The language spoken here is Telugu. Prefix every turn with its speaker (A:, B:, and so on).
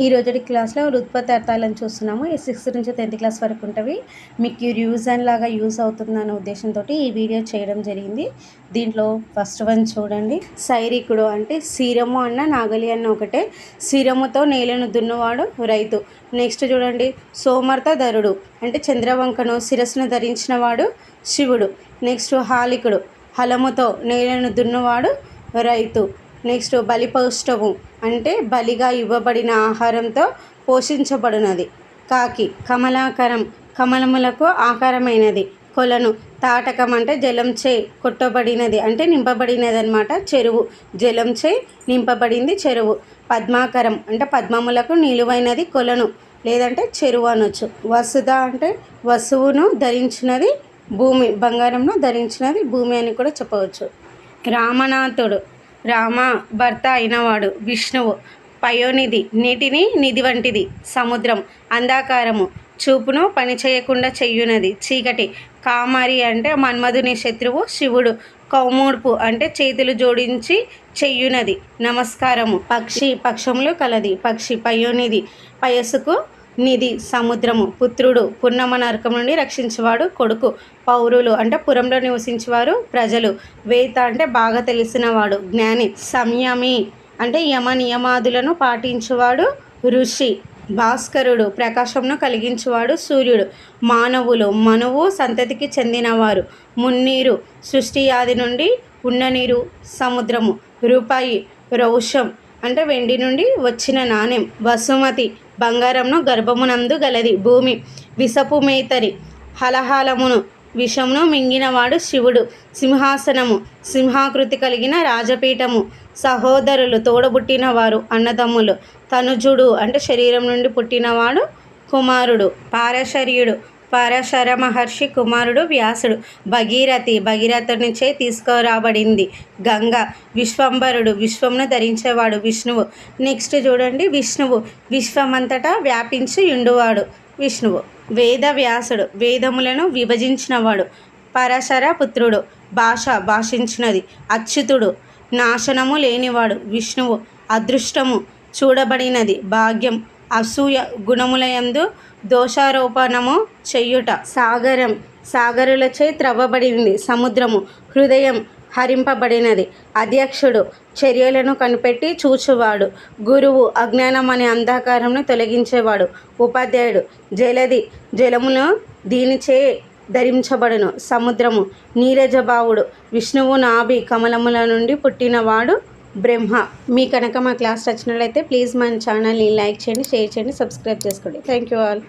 A: ఈ రోజుటి క్లాస్లో ఉత్పత్తి అర్థాలను చూస్తున్నాము. ఈ 6th నుంచి 10th క్లాస్ వరకు ఉంటవి. మీకు రివిజన్ లాగా యూజ్ అవుతుందన్న ఉద్దేశంతో ఈ వీడియో చేయడం జరిగింది. దీంట్లో ఫస్ట్ వన్ చూడండి. సైరికుడు అంటే శిరము అన్న నాగలి అన్న ఒకటే. శిరముతో నేలను దున్నువాడు రైతు. నెక్స్ట్ చూడండి, సోమర్థధరుడు అంటే చంద్రవంకను శిరస్సును ధరించిన వాడు శివుడు. నెక్స్ట్ హాలికుడు హలముతో నేలను దున్నువాడు రైతు. నెక్స్ట్ బలిపౌష్టము అంటే బలిగా ఇవ్వబడిన ఆహారంతో పోషించబడినది. కాకి కమలాకరం కమలములకు ఆకారమైనది. కొలను తాటకం అంటే జలంచే కొట్టబడినది అంటే నింపబడినది అనమాట. చెరువు జలంచే నింపబడింది చెరువు. పద్మాకరం అంటే పద్మములకు నిలువైనది కొలను లేదంటే చెరువు అనొచ్చు. వసుధ అంటే వసువును ధరించినది భూమి, బంగారంను ధరించినది భూమి అని కూడా చెప్పవచ్చు. రామనాథుడు రామ భర్త అయినవాడు విష్ణువు. పయోనిధి నీటిని నిధి వంటిది. సముద్రం అంధాకారము చూపును పని చేయకుండా చెయ్యునది చీకటి. కామారి అంటే మన్మధుని శత్రువు శివుడు. కౌమూర్పు అంటే చేతులు జోడించి చెయ్యునది నమస్కారము. పక్షి పక్షములు కలది పక్షి. పయోనిధి పయస్సుకు నిధి సముద్రము. పుత్రుడు పున్నమ నరకం నుండి రక్షించేవాడు కొడుకు. పౌరులు అంటే పురంలో నివసించేవారు ప్రజలు. వేత అంటే బాగా తెలిసినవాడు జ్ఞాని. సంయమి అంటే యమ నియమాదులను పాటించేవాడు ఋషి. భాస్కరుడు ప్రకాశంను కలిగించేవాడు సూర్యుడు. మానవులు మనువు సంతతికి చెందినవారు. మున్నీరు సృష్టి ఆది నుండి ఉన్న నీరు సముద్రము. రూపాయి రౌషం అంటే వెండి నుండి వచ్చిన నాణెం. వసుమతి బంగారంను గర్భమునందు గలది భూమి. విషపు మేతరి హలహాలమును విషమును మింగినవాడు శివుడు. సింహాసనము సింహాకృతి కలిగిన రాజపీఠము. సహోదరులు తోడబుట్టినవారు అన్నదమ్ములు. తనుజుడు అంటే శరీరం నుండి పుట్టినవాడు కుమారుడు. పారశర్యుడు పరశర మహర్షి కుమారుడు వ్యాసుడు. భగీరథి భగీరథునిచే తీసుకురాబడింది గంగ. విశ్వంబరుడు విశ్వంను ధరించేవాడు విష్ణువు. నెక్స్ట్ చూడండి, విష్ణువు విశ్వమంతటా వ్యాపించి ఉండువాడు విష్ణువు. వేద వ్యాసుడు వేదములను విభజించినవాడు. పరశర పుత్రుడు భాష భాషించినది. అచ్యుతుడు నాశనము లేనివాడు విష్ణువు. అదృష్టము చూడబడినది భాగ్యం. అసూయ గుణములయందు దోషారోపణము చెయ్యుట. సాగరం సాగరులచే త్రవ్వబడింది సముద్రము. హృదయం హరింపబడినది. అధ్యక్షుడు చర్యలను కనిపెట్టి చూచువాడు. గురువు అజ్ఞానం అనే అంధకారంను తొలగించేవాడు. ఉపాధ్యాయుడు జలది జలమును దీనిచే ధరించబడును. సముద్రము నీరజభావుడు. విష్ణువు నాభి కమలముల నుండి పుట్టినవాడు బ్రహ్మ. మీ కనుక మా క్లాస్ నచ్చినట్లయితే ప్లీజ్ మన ఛానల్ని లైక్ చేయండి, షేర్ చేయండి, సబ్స్క్రైబ్ చేసుకోండి. Thank you all.